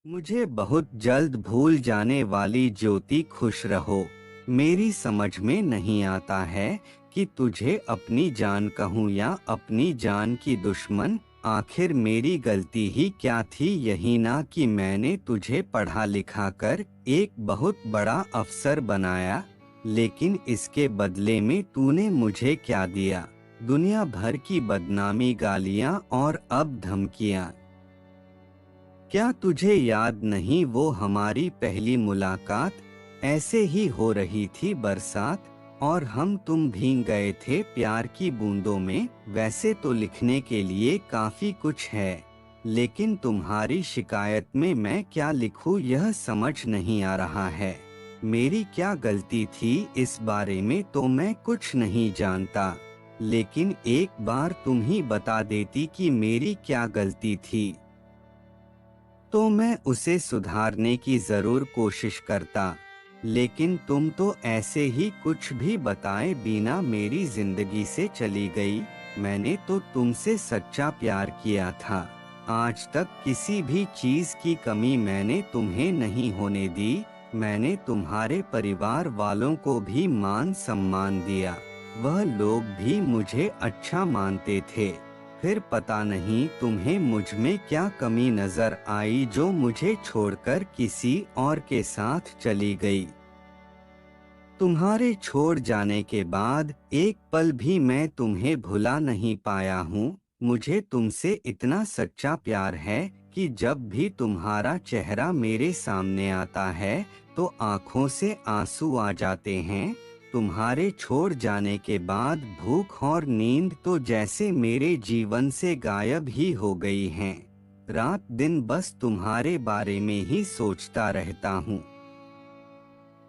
मुझे बहुत जल्द भूल जाने वाली ज्योति, खुश रहो। मेरी समझ में नहीं आता है कि तुझे अपनी जान कहूँ या अपनी जान की दुश्मन। आखिर मेरी गलती ही क्या थी? यही ना कि मैंने तुझे पढ़ा लिखा कर एक बहुत बड़ा अफसर बनाया, लेकिन इसके बदले में तूने मुझे क्या दिया? दुनिया भर की बदनामी, गालियाँ और अब धमकियाँ। क्या तुझे याद नहीं वो हमारी पहली मुलाकात? ऐसे ही हो रही थी बरसात और हम तुम भीग गए थे प्यार की बूंदों में। वैसे तो लिखने के लिए काफी कुछ है, लेकिन तुम्हारी शिकायत में मैं क्या लिखूं यह समझ नहीं आ रहा है। मेरी क्या गलती थी इस बारे में तो मैं कुछ नहीं जानता, लेकिन एक बार तुम ही बता देती कि मेरी क्या गलती थी तो मैं उसे सुधारने की जरूर कोशिश करता। लेकिन तुम तो ऐसे ही कुछ भी बताए बिना मेरी जिंदगी से चली गई। मैंने तो तुमसे सच्चा प्यार किया था। आज तक किसी भी चीज की कमी मैंने तुम्हें नहीं होने दी। मैंने तुम्हारे परिवार वालों को भी मान सम्मान दिया। वह लोग भी मुझे अच्छा मानते थे। फिर पता नहीं तुम्हें मुझ में क्या कमी नजर आई जो मुझे छोड़कर किसी और के साथ चली गई। तुम्हारे छोड़ जाने के बाद एक पल भी मैं तुम्हें भुला नहीं पाया हूँ। मुझे तुमसे इतना सच्चा प्यार है कि जब भी तुम्हारा चेहरा मेरे सामने आता है तो आंखों से आंसू आ जाते हैं। तुम्हारे छोड़ जाने के बाद भूख और नींद तो जैसे मेरे जीवन से गायब ही हो गई हैं। रात दिन बस तुम्हारे बारे में ही सोचता रहता हूँ।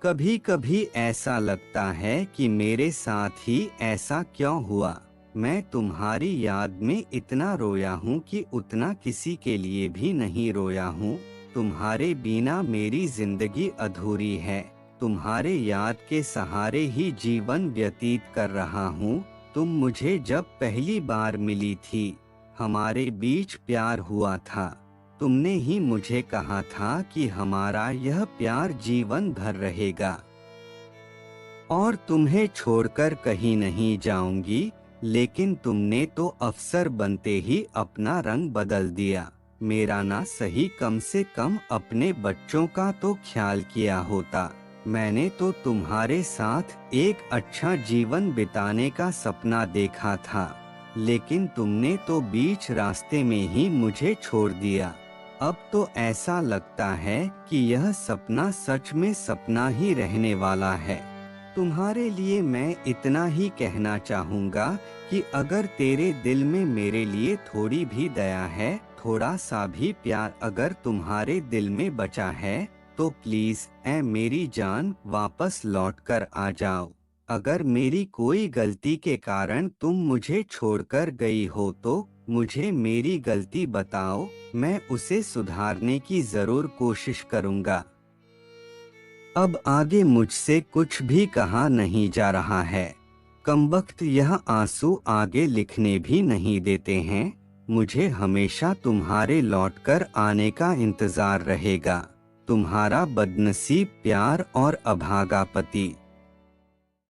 कभी कभी ऐसा लगता है कि मेरे साथ ही ऐसा क्यों हुआ। मैं तुम्हारी याद में इतना रोया हूँ कि उतना किसी के लिए भी नहीं रोया हूँ। तुम्हारे बिना मेरी जिंदगी अधूरी है। तुम्हारे याद के सहारे ही जीवन व्यतीत कर रहा हूँ। तुम मुझे जब पहली बार मिली थी, हमारे बीच प्यार हुआ था। तुमने ही मुझे कहा था कि हमारा यह प्यार जीवन भर रहेगा और तुम्हें छोड़कर कहीं नहीं जाऊंगी। लेकिन तुमने तो अफसर बनते ही अपना रंग बदल दिया। मेरा ना सही कम से कम अपने बच्चों का तो ख्याल किया होता। मैंने तो तुम्हारे साथ एक अच्छा जीवन बिताने का सपना देखा था, लेकिन तुमने तो बीच रास्ते में ही मुझे छोड़ दिया। अब तो ऐसा लगता है कि यह सपना सच में सपना ही रहने वाला है। तुम्हारे लिए मैं इतना ही कहना चाहूँगा कि अगर तेरे दिल में मेरे लिए थोड़ी भी दया है, थोड़ा सा भी प्यार अगर तुम्हारे दिल में बचा है, तो प्लीज ऐ मेरी जान वापस लौट कर आ जाओ। अगर मेरी कोई गलती के कारण तुम मुझे छोड़कर गई हो तो मुझे मेरी गलती बताओ, मैं उसे सुधारने की जरूर कोशिश करूँगा। अब आगे मुझसे कुछ भी कहा नहीं जा रहा है। कमबख्त यह आंसू आगे लिखने भी नहीं देते हैं। मुझे हमेशा तुम्हारे लौटकर आने का इंतजार रहेगा। तुम्हारा बदनसीब प्यार और अभागा पति।